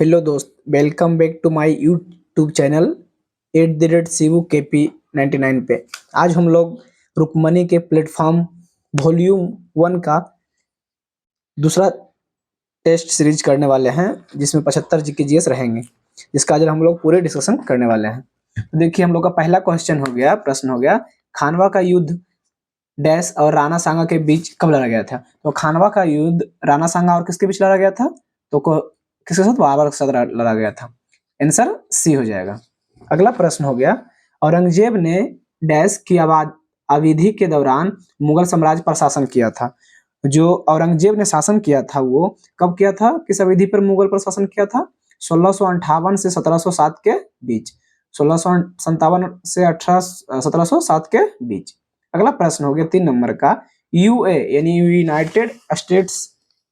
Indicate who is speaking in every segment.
Speaker 1: Hello दोस्त, welcome back to my YouTube channel @Shivu KP99 पे। आज हम लोग रुक्मणी के प्लेटफॉर्म वॉल्यूम 1 का दूसरा टेस्ट सीरीज करने वाले हैं, जिसमें 75 GK रहेंगे, जिसका आज हम लोग पूरे डिस्कशन करने वाले हैं। तो देखिए, हम लोग का पहला प्रश्न हो गया, खानवा का युद्ध डैश और राणा सांगा के बीच कब लड़ा गया था? तो खानवा का युद्ध राणा सांगा और किसके बीच लड़ा गया था? तो किसके साथ? बाबर के साथ लड़ा गया था। आंसर सी हो जाएगा। अगला प्रश्न हो गया, औरंगजेब ने डैश की अवधि के दौरान मुगल साम्राज्य पर शासन किया था। जो औरंगजेब ने शासन किया था वो कब किया था? किस अवधि पर मुगल पर शासन किया था? 1658 से 1707 के बीच। 1657 से 1707 के बीच। अगला प्रश्न हो गया 3 नंबर का, यूए यानी यूनाइटेड स्टेट्स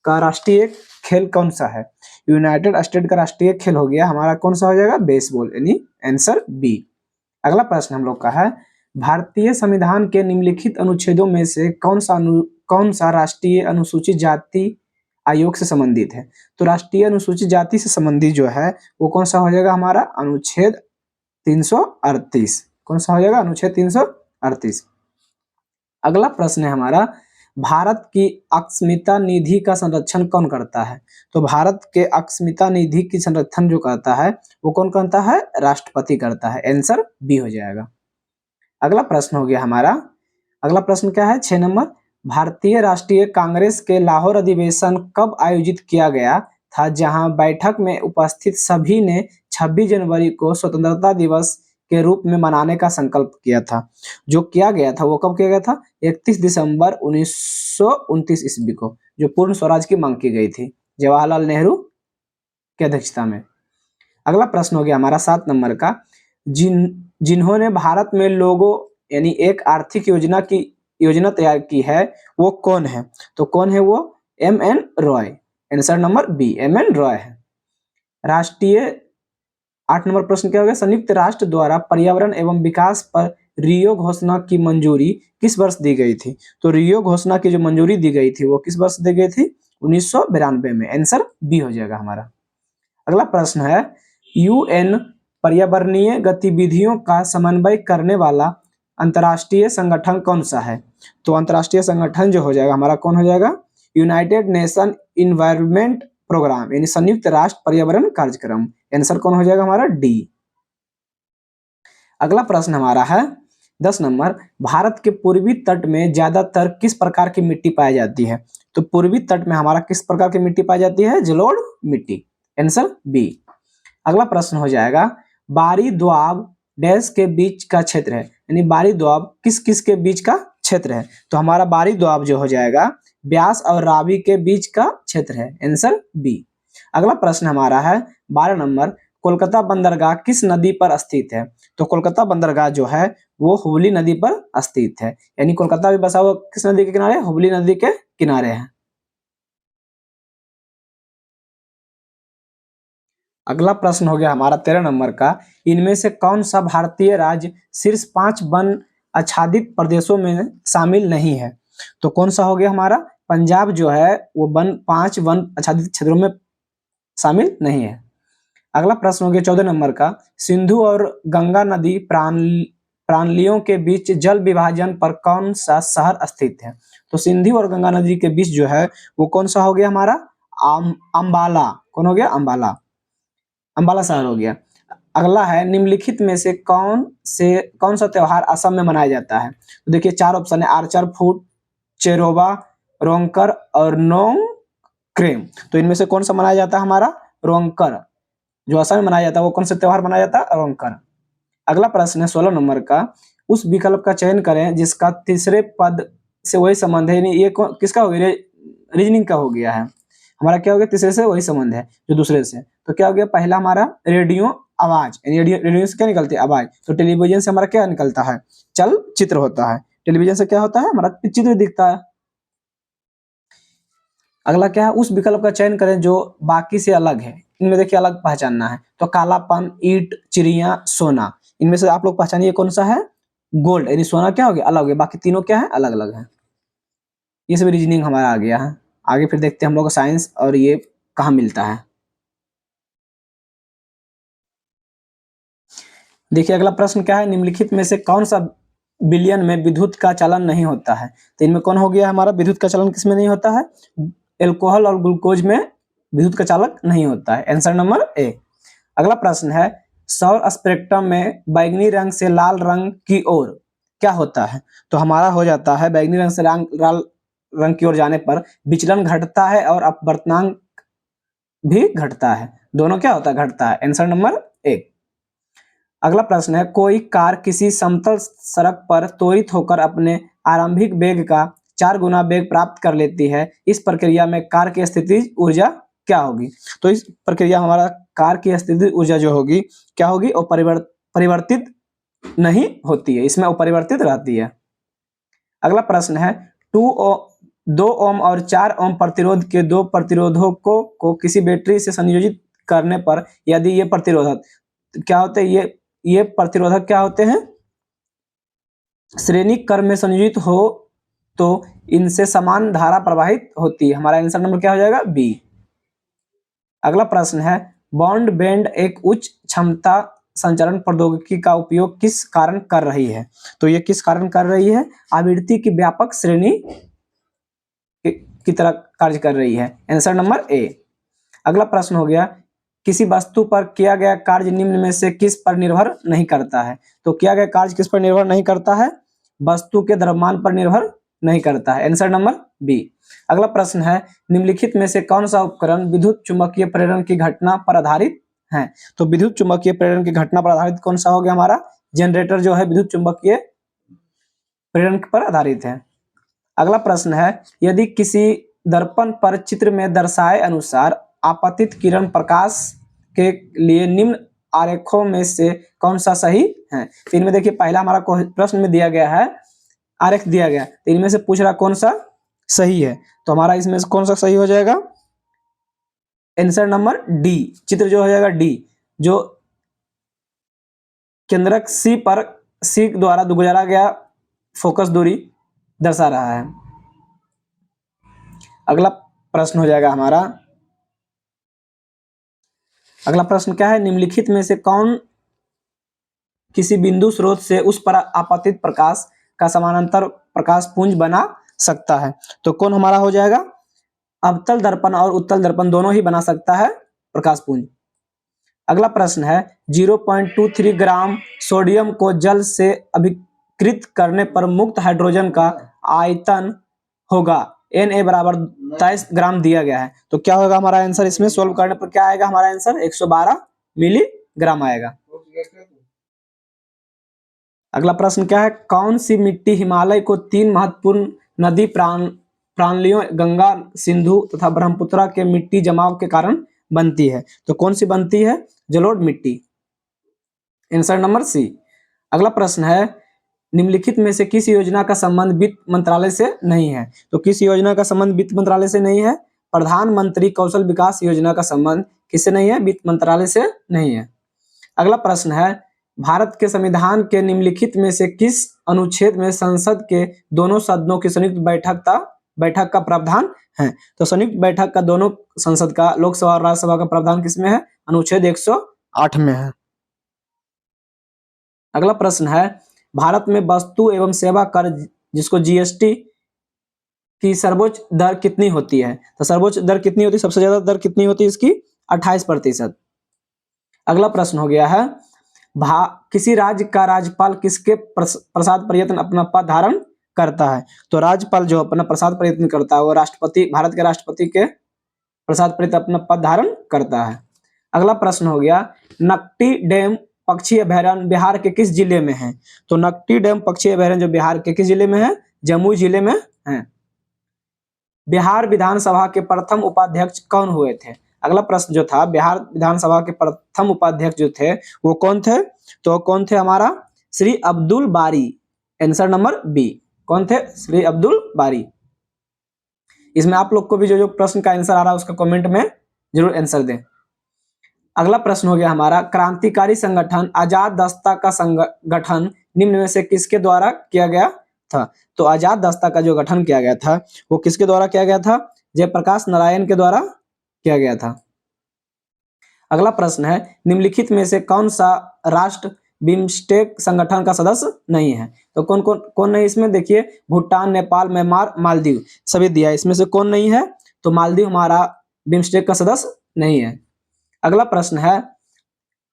Speaker 1: का राष्ट्रीय खेल कौन सा है? यूनाइटेड स्टेट का राष्ट्रीय खेल हो गया हमारा, कौन सा हो जाएगा? बेसबॉल, यानी आंसर बी। अगला प्रश्न हम लोग का है, भारतीय संविधान के निम्नलिखित अनुच्छेदों में से कौन सा राष्ट्रीय अनुसूचित जाति आयोग से संबंधित है? तो राष्ट्रीय अनुसूचित जाति से संबंधित जो है वो कौन सा हो जाएगा हमारा? अनुच्छेद 338। कौन सा हो जाएगा? अनुच्छेद 338। अगला प्रश्न है हमारा, भारत की अक्षमिता निधि का संरक्षण कौन करता है? तो भारत के अक्षमिता निधि की संरक्षण जो करता है वो कौन करता है? राष्ट्रपति करता है। आंसर बी हो जाएगा। अगला प्रश्न हो गया हमारा, अगला प्रश्न क्या है? 6 नंबर, भारतीय राष्ट्रीय कांग्रेस के लाहौर अधिवेशन कब आयोजित किया गया था, जहां बैठक में उपस्थित सभी ने 26 जनवरी को स्वतंत्रता दिवस के रूप में मनाने का संकल्प किया था? जो किया गया था वो कब किया गया था? 31 दिसंबर 1929 ईस्वी को, जो पूर्ण स्वराज की मांग की गई थी जवाहरलाल नेहरू की अध्यक्षता में। अगला प्रश्न हो गया हमारा 7 नंबर का, जिन्होंने भारत में लोगों यानी एक आर्थिक योजना तैयार की है वो कौन है? तो कौन है वो? MN Roy. Answer number B, MN Roy है। राष्ट्रीय 8 नंबर प्रश्न क्या हो गया, संयुक्त राष्ट्र द्वारा पर्यावरण एवं विकास पर रियो घोषणा की मंजूरी किस वर्ष दी गई थी? तो रियो घोषणा की जो मंजूरी दी गई थी वो किस वर्ष दी गई थी? 1992 में। आंसर बी हो जाएगा हमारा। अगला प्रश्न है, UN पर्यावरणीय गतिविधियों का समन्वय करने वाला अंतर्राष्ट्रीय संगठन कौन सा है? तो अंतर्राष्ट्रीय संगठन जो हो जाएगा हमारा, कौन हो जाएगा? यूनाइटेड नेशन इन्वायरमेंट प्रोग्राम, यानी संयुक्त राष्ट्र पर्यावरण कार्यक्रम। आंसर कौन हो जाएगा हमारा? डी। अगला प्रश्न हमारा है 10 नंबर, भारत के पूर्वी तट में ज्यादातर किस प्रकार की मिट्टी पाई जाती है? तो पूर्वी तट में हमारा किस प्रकार की मिट्टी पाई जाती है? जलोढ़ मिट्टी। Answer B. अगला प्रश्न हो जाएगा, बारी द्वाब डैश के बीच का क्षेत्र है, यानी बारी द्वाब किस किस के बीच का क्षेत्र है? तो हमारा बारी द्वाब जो हो जाएगा ब्यास और रावी के बीच का क्षेत्र है। Answer B. अगला प्रश्न हमारा है 12 नंबर, कोलकाता बंदरगाह किस नदी पर स्थित है? तो कोलकाता बंदरगाह जो है वो हुगली नदी पर स्थित है, यानी कोलकाता भी बसा हुआ किस नदी के किनारे? हुगली नदी के किनारे है। अगला प्रश्न हो गया हमारा 13 नंबर का, इनमें से कौन सा भारतीय राज्य शीर्ष 5 वन आच्छादित प्रदेशों में शामिल नहीं है? तो कौन सा हो गया हमारा? पंजाब जो है वो 5 वन आच्छादित क्षेत्रों में शामिल नहीं है। अगला प्रश्न हो गया 14 नंबर का, सिंधु और गंगा नदी प्राणलियों के बीच जल विभाजन पर कौन सा शहर स्थित है? तो सिंधु और गंगा नदी के बीच जो है वो कौन सा हो गया हमारा? अंबाला। कौन हो गया? अंबाला। अंबाला शहर हो गया। अगला है, निम्नलिखित में से कौन सा त्योहार असम में मनाया जाता है? तो देखिए 4 ऑप्शन है, आर्चर फूट, चेरोबा, रोंगकर और नोंगक्रेम। तो इनमें से कौन सा मनाया जाता है हमारा? रोंगकर। जो असम में मनाया जाता है वो कौन सा त्योहार मनाया जाता है? रोंगकर। अगला प्रश्न है 16 नंबर का, उस विकल्प का चयन करें जिसका तीसरे पद से वही संबंध है, यानी ये किसका हो गया? रीजनिंग का हो गया है हमारा। क्या हो गया? तीसरे से वही संबंध है जो दूसरे से। तो क्या हो गया? पहला हमारा रेडियो आवाज, रेडियो से क्या निकलती है? आवाज। तो टेलीविजन से हमारा क्या निकलता है? चल चित्र होता है। टेलीविजन से क्या होता है? हमारा चित्र दिखता है। अगला क्या है, उस विकल्प का चयन करें जो बाकी से अलग है। इनमें देखिए अलग पहचानना है, तो कालापन, ईंट, चिड़िया, सोना। इनमें से आप लोग पहचानिए कौन सा है? गोल्ड, यानी सोना क्या हो गया? अलग हो गया, बाकी तीनों क्या है? अलग अलग है। ये सब रीजनिंग हमारा आ गया है। आगे फिर देखते हैं हम लोग का साइंस और ये कहाँ मिलता है। देखिए अगला प्रश्न क्या है, निम्नलिखित में से कौन सा विलयन में विद्युत का चालन नहीं होता है। तो इनमें कौन हो गया हमारा, विद्युत का चालन किसमें नहीं होता है, एल्कोहल और ग्लूकोज में विद्युत का चालक नहीं होता है। Answer number A. अगला प्रश्न है, सौर स्पेक्ट्रम में बैंगनी रंग से लाल रंग की ओर क्या होता है। तो हमारा हो जाता है बैंगनी रंग से लाल रंग की ओर जाने पर विचलन घटता है और अपवर्तनांक भी घटता है, दोनों क्या होता है, घटता है। Answer number A. अगला प्रश्न है, कोई कार किसी समतल सड़क पर त्वरित होकर अपने आरंभिक वेग का 4 गुना वेग प्राप्त कर लेती है, इस प्रक्रिया में कार की स्थितिज ऊर्जा क्या होगी। तो इस प्रक्रिया हमारा कार की स्थितिज ऊर्जा जो होगी क्या होगी, वो परिवर्तित नहीं होती है, इसमें अपरिवर्तित रहती है। अगला प्रश्न है, 2 ओम और 4 ओम प्रतिरोध के दो प्रतिरोधों को किसी बैटरी से संयोजित करने पर यदि ये प्रतिरोधक क्या होते हैं, ये प्रतिरोधक क्या होते हैं, श्रेणी क्रम में संयोजित हो तो इनसे समान धारा प्रवाहित होती है। हमारा आंसर नंबर क्या हो जाएगा, बी। अगला प्रश्न है, बॉन्ड बैंड एक उच्च क्षमता संचरण प्रौद्योगिकी का उपयोग किस कारण कर रही है। तो ये किस कारण कर रही है, आवृत्ति की व्यापक श्रेणी की तरह कार्य कर रही है। Answer number A. अगला प्रश्न हो गया, किसी वस्तु पर किया गया कार्य निम्न में से किस पर निर्भर नहीं करता है। तो किया गया कार्य किस पर निर्भर नहीं करता है, वस्तु के द्रव्यमान पर निर्भर नहीं करता है। Answer number B. अगला प्रश्न है, निम्नलिखित में से कौन सा उपकरण विद्युत चुंबकीय प्रेरण की घटना पर आधारित है। तो विद्युत चुंबकीय प्रेरण की घटना पर आधारित कौन सा हो गया, हमारा जनरेटर जो है विद्युत चुंबकीय प्रेरण पर आधारित है। अगला प्रश्न है, यदि किसी दर्पण पर चित्र में दर्शाए अनुसार आपतित किरण प्रकाश के लिए निम्न आरेखों में से कौन सा सही है। तो इनमें देखिए पहला हमारा प्रश्न में दिया गया है, आरेख दिया गया, तो इनमें से पूछ रहा कौन सा सही है। तो हमारा इसमें से कौन सा सही हो जाएगा, आंसर नंबर डी, चित्र जो हो जाएगा डी, जो केंद्रक सी द्वारा गुजारा गया फोकस दूरी दर्शा रहा है। अगला प्रश्न हो जाएगा हमारा, अगला प्रश्न क्या है, निम्नलिखित में से कौन किसी बिंदु स्रोत से उस पर आपतित प्रकाश का समानांतर प्रकाश पुंज बना सकता है। तो कौन हमारा हो जाएगा, अवतल दर्पण और उत्तल दर्पण दोनों ही बना सकता है प्रकाश पुंज। अगला प्रश्न है, 0.23 ग्राम सोडियम को जल से अभिकृत करने पर मुक्त हाइड्रोजन का आयतन होगा Na बराबर 23 ग्राम दिया गया है। तो क्या होगा हमारा आंसर, इसमें सोल्व करने पर क्या आएगा हमारा आंसर, 112 मिलीग्राम आएगा। अगला प्रश्न क्या है, कौन सी मिट्टी हिमालय को 3 महत्वपूर्ण नदी प्राणलियों गंगा, सिंधु तथा ब्रह्मपुत्र के मिट्टी जमाव के कारण बनती है। तो कौन सी बनती है, जलोढ़ मिट्टी। Answer number C. अगला प्रश्न है, निम्नलिखित में से किस योजना का संबंध वित्त मंत्रालय से नहीं है। तो किस योजना का संबंध वित्त मंत्रालय से नहीं है, प्रधानमंत्री कौशल विकास योजना का संबंध किससे नहीं है, वित्त मंत्रालय से नहीं है। अगला प्रश्न है, भारत के संविधान के निम्नलिखित में से किस अनुच्छेद में संसद के दोनों सदनों की संयुक्त बैठक का प्रावधान है। तो संयुक्त बैठक का दोनों संसद का, लोकसभा और राज्यसभा का प्रावधान किसमें है, अनुच्छेद 108 में है। अगला प्रश्न है, भारत में वस्तु एवं सेवा कर जिसको जीएसटी की सर्वोच्च दर कितनी होती है। तो सर्वोच्च दर कितनी होती है, सबसे ज्यादा दर कितनी होती है इसकी, 28%। अगला प्रश्न हो गया है, किसी राज्य का राज्यपाल किसके प्रसाद प्रयत्न अपना पद धारण करता है। तो राज्यपाल जो अपना प्रसाद प्रयत्न करता है वो राष्ट्रपति, भारत के राष्ट्रपति के प्रसाद प्रयत्न अपना पद धारण करता है। अगला प्रश्न हो गया, नकटी डैम पक्षी अभयारण्य बिहार के किस जिले में है। तो नकटी डैम पक्षी अभयारण्य जो बिहार के किस जिले में है, जमुई जिले में है। बिहार विधानसभा के प्रथम उपाध्यक्ष कौन हुए थे। अगला प्रश्न जो था, बिहार विधानसभा के प्रथम उपाध्यक्ष जो थे वो कौन थे। तो कौन थे हमारा, श्री अब्दुल बारी। आंसर नंबर बी, कौन थे, श्री अब्दुल बारी। इसमें आप लोग को भी जो प्रश्न का आंसर आ रहा है उसका कमेंट में जरूर आंसर दें। अगला प्रश्न हो गया हमारा, क्रांतिकारी संगठन आजाद दस्ता का संगठन निम्न में से किसके द्वारा किया गया था। तो आजाद दस्ता का जो गठन किया गया था वो किसके द्वारा किया गया था, जयप्रकाश नारायण के द्वारा किया गया था। अगला प्रश्न है, निम्नलिखित में से कौन सा राष्ट्र बिम्स्टेक संगठन का सदस्य नहीं है। तो कौन कौन कौन नहीं इसमें, देखिए भूटान, नेपाल, म्यांमार, मालदीव सभी दिया है, इसमें से कौन नहीं है? तो मालदीव हमारा बिम्स्टेक का सदस्य नहीं है। अगला प्रश्न है,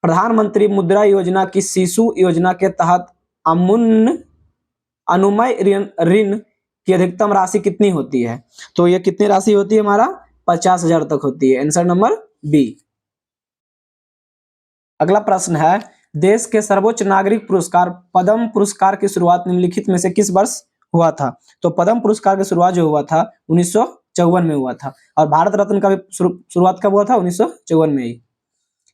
Speaker 1: प्रधानमंत्री मुद्रा योजना की शिशु योजना के तहत अनुमय ऋण की अधिकतम राशि कितनी होती है? तो ये कितनी राशि होती है हमारा? 50,000 तक होती है। Answer number B. अगला प्रश्न है, देश के सर्वोच्च नागरिक पुरस्कार पद्म पुरस्कार की शुरुआत निम्नलिखित में से किस वर्ष हुआ था? तो पद्म पुरस्कार की शुरुआत जो हुआ था 1954 में हुआ था, और भारत रत्न का भी शुरुआत कब हुआ था? 1954 में ही।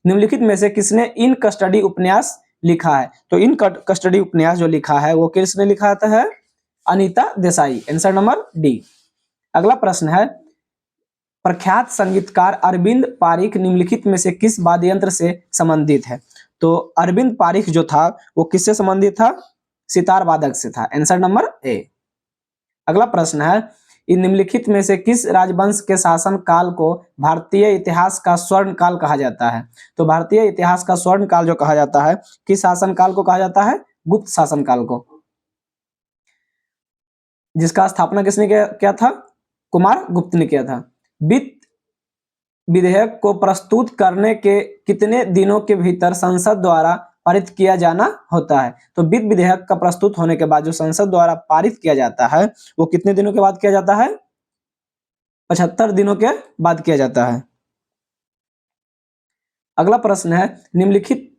Speaker 1: निम्नलिखित में से किसने इन कस्टडी उपन्यास लिखा है? तो इन कस्टडी उपन्यास जो लिखा है वो किसने लिखा था? है Anita Desai. Answer number D. अगला प्रश्न है, प्रख्यात संगीतकार अरविंद पारिख निम्नलिखित में से किस वाद्य यंत्र से संबंधित है? तो अरविंद पारिख जो था वो किससे संबंधित था? सितार वादक से था। Answer number A. अगला प्रश्न है, इन निम्नलिखित में से किस राजवंश के शासन काल को भारतीय इतिहास का स्वर्ण काल कहा जाता है? तो भारतीय इतिहास का स्वर्ण काल जो कहा जाता है, किस शासन काल को कहा जाता है? गुप्त शासन काल को, जिसका स्थापना किसने किया था? कुमार गुप्त ने किया था। वित्त विधेयक को प्रस्तुत करने के कितने दिनों के भीतर संसद द्वारा पारित किया जाना होता है? तो वित्त विधेयक का प्रस्तुत होने के बाद जो संसद द्वारा पारित किया जाता है वो कितने दिनों के बाद किया जाता है? 75 दिनों के बाद किया जाता है। अगला प्रश्न है, निम्नलिखित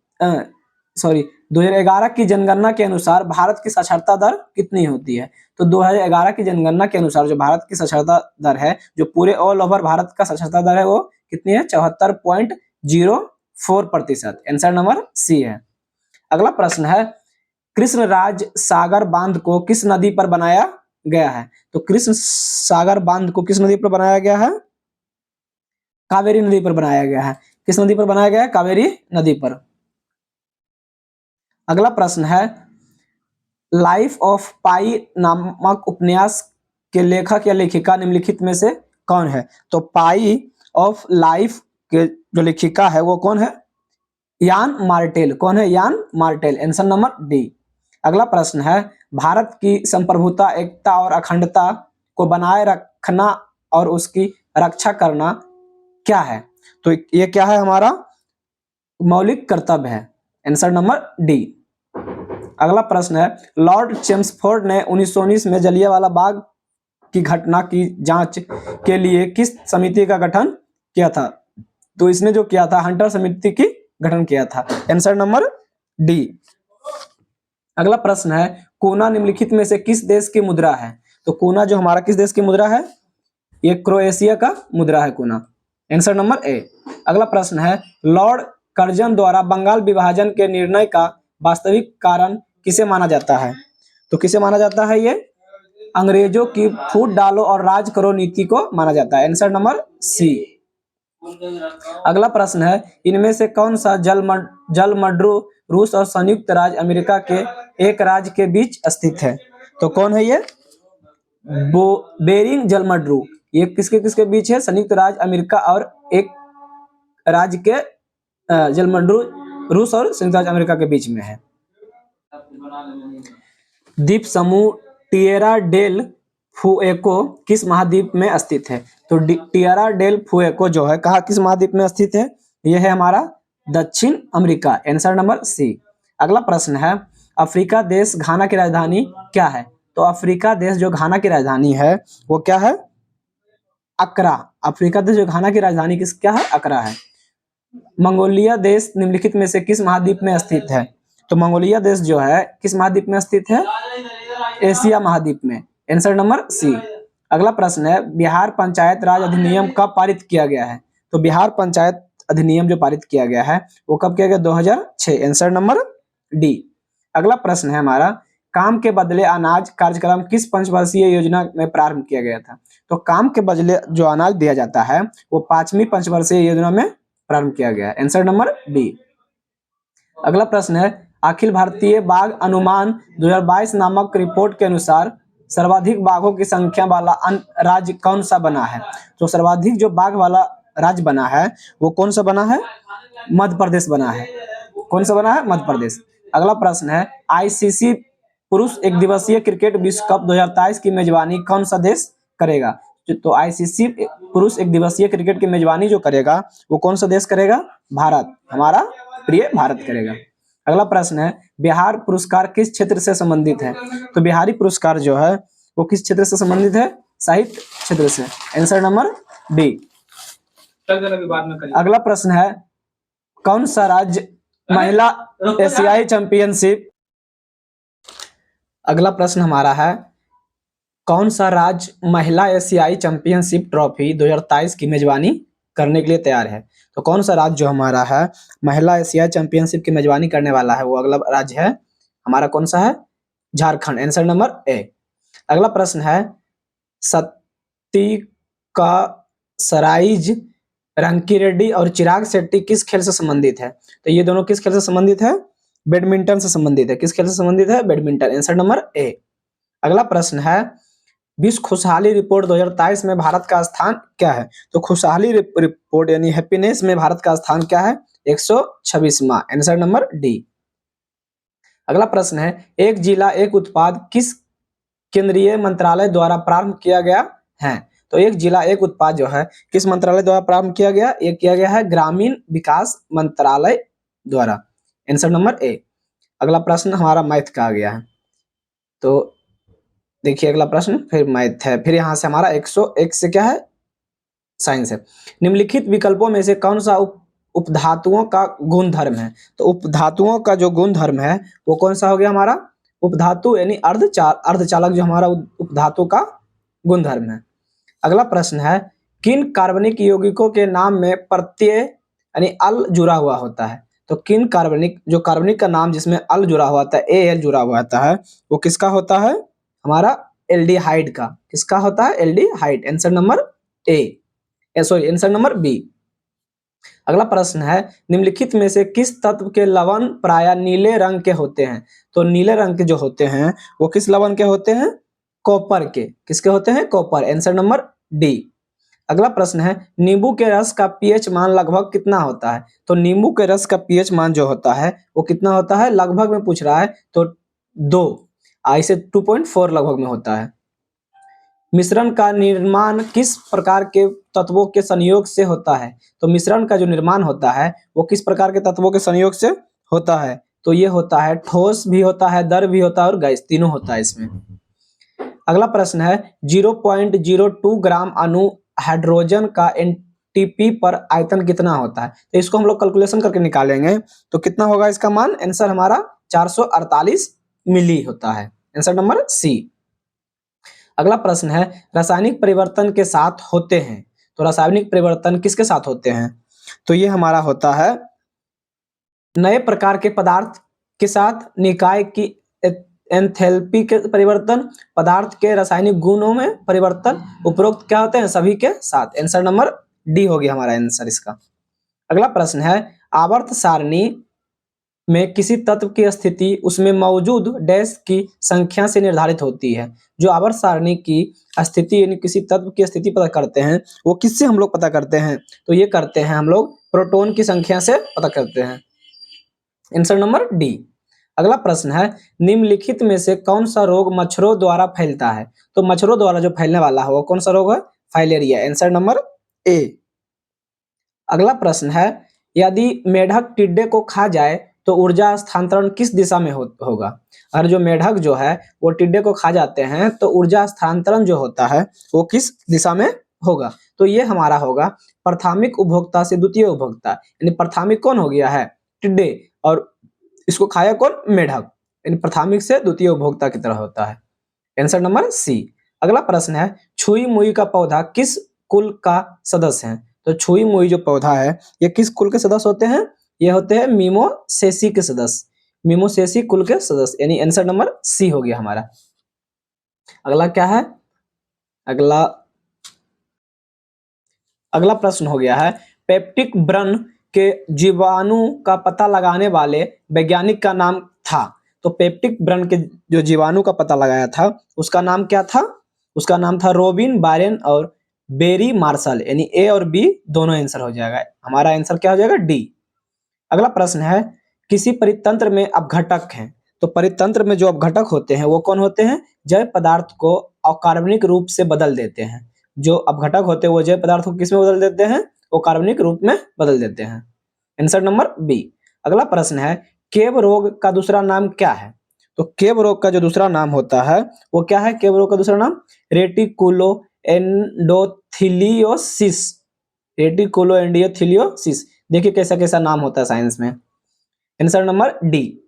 Speaker 1: 2011 की जनगणना के अनुसार भारत की साक्षरता दर कितनी होती है? तो 2011 की जनगणना के अनुसार जो भारत की साक्षरता दर है, जो पूरे ऑल ओवर भारत का साक्षरता दर है, वो कितनी है? 74.04%। आंसर नंबर सी है। अगला प्रश्न है, कृष्ण राज सागर बांध को किस नदी पर बनाया गया है? तो कृष्ण सागर बांध को किस नदी पर बनाया गया है? कावेरी नदी पर बनाया गया है। किस नदी पर बनाया गया है? कावेरी नदी पर। अगला प्रश्न है, लाइफ ऑफ पाई नामक उपन्यास के लेखक या लेखिका निम्नलिखित में से कौन है? तो पाई ऑफ लाइफ के जो लेखिका है वो कौन है? यान मार्टेल। कौन है? यान मार्टेल। Answer number D. अगला प्रश्न है, भारत की संप्रभुता, एकता और अखंडता को बनाए रखना और उसकी रक्षा करना क्या है? तो ये क्या है? हमारा मौलिक कर्तव्य है। Answer number D. अगला प्रश्न है, लॉर्ड चेम्सफोर्ड ने 1919 में जलियांवाला बाग की घटना की जांच के लिए किस समिति का गठन किया था? तो इसने जो किया था, हंटर समिति की गठन किया था। Answer number D. अगला प्रश्न है, कोना निम्नलिखित में से किस देश की मुद्रा है? तो कोना जो हमारा किस देश की मुद्रा है? ये क्रोएशिया का मुद्रा है कोना। Answer number A. अगला प्रश्न है, लॉर्ड कर्जन द्वारा बंगाल विभाजन के निर्णय का वास्तविक कारण किसे माना जाता है? तो किसे माना जाता है? ये अंग्रेजों की फूट डालो और राज करो नीति को माना जाता है। Answer number C. अगला प्रश्न है, इनमें से कौन सा जलमड्रू रूस और संयुक्त राज्य अमेरिका के एक राज्य के बीच स्थित है? तो कौन है ये? बेरिंग जलमड्रू। ये किसके किसके बीच है? संयुक्त राज्य अमेरिका और एक राज्य के जलमड्रू रूस और संयुक्त राज्य अमेरिका के बीच में है। द्वीप समूह टिएरा डेल फुएको किस महाद्वीप में स्थित है? तो टिएरा डेल फुएको जो है कहा किस महाद्वीप में स्थित है? यह है हमारा दक्षिण अमेरिका। Answer number C. अगला प्रश्न है, अफ्रीका देश घाना की राजधानी क्या है? तो अफ्रीका देश जो घाना की राजधानी है वो क्या है? अकरा। अफ्रीका देश जो घाना की राजधानी क्या है? अकरा है। मंगोलिया देश निम्नलिखित में से किस महाद्वीप में स्थित है? तो मंगोलिया देश जो है किस महाद्वीप में स्थित है? एशिया महाद्वीप में। Answer number C. अगला प्रश्न है, बिहार पंचायत राज अधिनियम कब पारित किया गया है? तो बिहार पंचायत अधिनियम जो पारित किया गया है वो कब किया गया? 2006। Answer number D. अगला प्रश्न है हमारा, काम के बदले अनाज कार्यक्रम किस पंचवर्षीय योजना में प्रारंभ किया गया था? तो काम के बदले जो अनाज दिया जाता है वो 5वीं पंचवर्षीय योजना में प्रारंभ किया गया। Answer number B. अगला प्रश्न है, अखिल भारतीय बाघ अनुमान 2022 नामक रिपोर्ट के अनुसार सर्वाधिक बाघों की संख्या वाला राज्य कौन सा बना है? तो सर्वाधिक जो बाघ वाला राज्य बना है वो कौन सा बना है? मध्य प्रदेश बना है। कौन सा बना है? मध्य प्रदेश। अगला प्रश्न है आईसीसी पुरुष एक दिवसीय क्रिकेट विश्व कप 2023 की मेजबानी कौन सा देश करेगा? तो आईसीसी पुरुष एक दिवसीय क्रिकेट की मेजबानी जो करेगा वो कौन सा देश करेगा? भारत, हमारा प्रिय भारत करेगा। अगला प्रश्न है बिहार पुरस्कार किस क्षेत्र से संबंधित है? तो बिहारी पुरस्कार जो है वो किस क्षेत्र से संबंधित है? साहित्य क्षेत्र से। Answer number D. अगला प्रश्न है कौन सा राज्य महिला एशियाई चैंपियनशिप, अगला प्रश्न हमारा है कौन सा राज्य महिला एशियाई चैंपियनशिप ट्रॉफी 2023 की मेजबानी करने के लिए तैयार है? तो कौन सा राज्य जो हमारा है महिला एशियाई चैंपियनशिप की मेजबानी करने वाला है वो अगला राज्य है हमारा कौन सा है? झारखंड। Answer number A. अगला प्रश्न है सत्ती का सराइज रंकीरेड्डी और चिराग शेट्टी किस खेल से संबंधित है? तो ये दोनों किस खेल से संबंधित है? बैडमिंटन से संबंधित है। किस खेल से संबंधित है? बैडमिंटन। Answer number A. अगला प्रश्न है विश्व खुशहाली रिपोर्ट 2023 में भारत का स्थान क्या है? तो खुशहाली रिपोर्ट यानी हैप्पीनेस में भारत का स्थान क्या है? 126वां। Answer number D. अगला प्रश्न है एक जिला एक उत्पाद किस केंद्रीय मंत्रालय द्वारा प्रारंभ किया गया है? तो एक जिला एक उत्पाद जो है किस मंत्रालय द्वारा प्रारंभ किया गया? ये किया गया है ग्रामीण विकास मंत्रालय द्वारा। Answer number A. अगला प्रश्न हमारा मैथ का आ गया है। तो देखिए अगला प्रश्न फिर मैथ है, फिर यहां से हमारा 101 से क्या है? साइंस है। निम्नलिखित विकल्पों में से कौन सा उपधातुओं का गुण धर्म है? तो उपधातुओं का जो गुण धर्म है वो कौन सा हो गया हमारा? उपधातु यानी अर्धचालक जो हमारा उपधातु का गुण धर्म है। अगला प्रश्न है किन कार्बनिक यौगिकों के नाम में प्रत्यय यानी अल जुड़ा हुआ होता है? तो किन कार्बनिक का नाम जिसमें अल जुड़ा हुआ होता है, एल जुड़ा हुआ होता है, वो किसका होता है? हमारा एल्डिहाइड का। किसका होता है? Aldehyde. Answer number A, sorry answer number B. अगला प्रश्न है निम्नलिखित में से किस तत्व के लवण प्राय नीले रंग के होते हैं? तो नीले रंग के जो होते हैं वो किस लवण के होते हैं? कॉपर के। किसके होते हैं? कॉपर। Answer number D. अगला प्रश्न है नींबू के रस का पीएच मान लगभग कितना होता है? तो नींबू के रस का पीएच मान जो होता है वो कितना होता है? लगभग में पूछ रहा है तो 2, इसे 2.4 लगभग में होता है। मिश्रण का निर्माण किस प्रकार के तत्वों के संयोग से होता है? तो मिश्रण का जो निर्माण होता है वो किस प्रकार के तत्वों के संयोग से होता है? तो ये होता है ठोस भी होता है, द्रव भी होता है और गैस, तीनों होता है इसमें। अगला प्रश्न है 0.02 ग्राम अणु हाइड्रोजन का एनटीपी पर आयतन कितना होता है? तो इसको हम लोग कैलकुलेशन करके निकालेंगे तो कितना होगा इसका मान? आंसर हमारा 448 मिली होता है। Answer number C. अगला प्रश्न है रासायनिक परिवर्तन के साथ होते हैं। तो रासायनिक परिवर्तन किसके साथ होते हैं? तो ये हमारा होता है नए प्रकार के पदार्थ के साथ, निकाय की एंथैल्पी के परिवर्तन, पदार्थ के रासायनिक गुणों में परिवर्तन, उपरोक्त क्या होते हैं? सभी के साथ। आंसर नंबर डी हो गया हमारा आंसर इसका। अगला प्रश्न है आवर्त सारणी में किसी तत्व की स्थिति उसमें मौजूद डैश की संख्या से निर्धारित होती है। जो आवर्त सारणी की स्थिति यानी किसी तत्व की स्थिति पता करते हैं वो किससे हम लोग पता करते हैं? तो ये करते हैं हम लोग प्रोटॉन की संख्या से पता करते हैं। Answer number D. अगला प्रश्न है निम्नलिखित में से कौन सा रोग मच्छरों द्वारा फैलता है? तो मच्छरों द्वारा जो फैलने वाला है वो कौन सा रोग है? फाइलेरिया। Answer number A. अगला प्रश्न है यदि मेढक टिड्डे को खा जाए तो ऊर्जा स्थानांतरण किस दिशा में होगा? अगर जो मेढक जो है वो टिड्डे को खा जाते हैं तो ऊर्जा स्थानांतरण जो होता है वो किस दिशा में होगा? तो ये हमारा होगा प्राथमिक उपभोक्ता से द्वितीय उपभोक्ता, यानी प्राथमिक कौन हो गया है? टिड्डे, और इसको खाया कौन? मेढक, यानी प्राथमिक से द्वितीय उपभोक्ता की तरह होता है। Answer number C. अगला प्रश्न है छुई मुई का पौधा किस कुल का सदस्य है? तो छुई मुई जो पौधा है ये किस कुल के सदस्य होते हैं? ये होते हैं मिमोसेसी के सदस्य, मिमोसेसी कुल के सदस्य, यानी आंसर नंबर सी हो गया हमारा। अगला क्या है? अगला प्रश्न हो गया है पेप्टिक व्रण के जीवाणु का पता लगाने वाले वैज्ञानिक का नाम था। तो पेप्टिक व्रण के जो जीवाणु का पता लगाया था उसका नाम क्या था? उसका नाम था रॉबिन बायरन और बेरी मार्शल, यानी ए और बी दोनों आंसर हो जाएगा। हमारा आंसर क्या हो जाएगा? डी। अगला प्रश्न है किसी परितंत्र में अपघटक हैं, तो परितंत्र में जो अपघटक होते हैं वो कौन होते हैं? जैव पदार्थ को अकार्बनिक रूप से बदल देते हैं। जो अपघटक होते हैं वो जैव पदार्थ को किस में बदल देते हैं? वो कार्बनिक रूप में बदल देते हैं। Answer number B. अगला प्रश्न है, केव रोग का दूसरा नाम क्या है? तो केव रोग का जो दूसरा नाम होता है वो क्या है? केव रोग का दूसरा नाम रेटिकुलो एंडोथेलियोसिस। रेटिकुलो एंडोथेलियोसिस। देखिए कैसा कैसा नाम होता है साइंस में। Answer number D.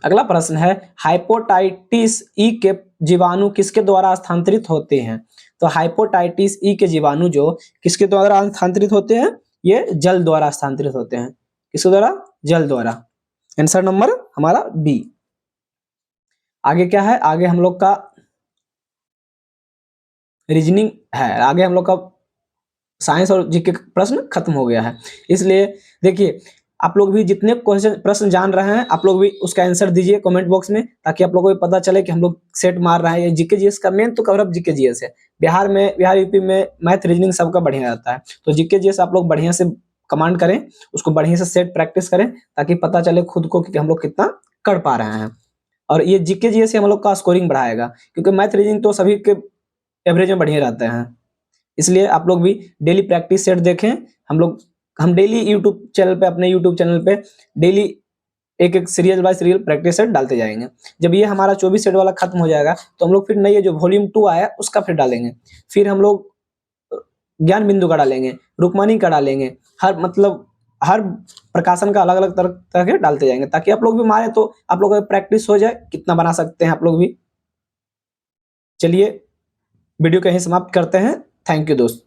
Speaker 1: अगला प्रश्न है, हाइपोटाइटिस ई के जीवाणु किसके द्वारा स्थानांतरित होते हैं? तो हाइपोटाइटिस ई के जीवाणु जो किसके द्वारा स्थानांतरित होते हैं? ये जल द्वारा स्थानांतरित होते हैं। किसके द्वारा? जल द्वारा। आंसर नंबर हमारा बी। आगे क्या है? आगे हम लोग का रीजनिंग है। आगे हम लोग का साइंस और जीके का प्रश्न खत्म हो गया है। इसलिए देखिए, आप लोग भी जितने क्वेश्चन प्रश्न जान रहे हैं आप लोग भी उसका आंसर दीजिए कमेंट बॉक्स में, ताकि आप लोगों को भी पता चले कि हम लोग सेट मार रहे हैं। ये जीके जीएस का मेन तो कवर जीके जीएस है। बिहार यूपी में मैथ रीजनिंग सबका बढ़िया रहता है, तो जीके जीएस आप लोग बढ़िया से कमांड करें, उसको बढ़िया से सेट प्रैक्टिस करें, ताकि पता चले खुद को कि हम लोग कितना कर पा रहे हैं। और ये जीके जीएस से हम लोग का स्कोरिंग बढ़ाएगा, क्योंकि मैथ रीजनिंग तो सभी के एवरेज में बढ़िया रहते हैं। इसलिए आप लोग भी डेली प्रैक्टिस सेट देखें। हम डेली यूट्यूब चैनल पे, अपने यूट्यूब चैनल पे डेली एक एक serial bye serial practice set डालते जाएंगे। जब ये हमारा 24 सेट वाला खत्म हो जाएगा तो हम लोग फिर नई जो वॉल्यूम 2 आया उसका फिर डालेंगे। फिर हम लोग ज्ञान बिंदु का डालेंगे, रुक्मणी का डालेंगे, हर प्रकाशन का अलग अलग तरह के डालते जाएंगे, ताकि आप लोग भी मारे तो आप लोगों को प्रैक्टिस हो जाए, कितना बना सकते हैं आप लोग भी। चलिए वीडियो को यहीं समाप्त करते हैं। थैंक यू दोस्त।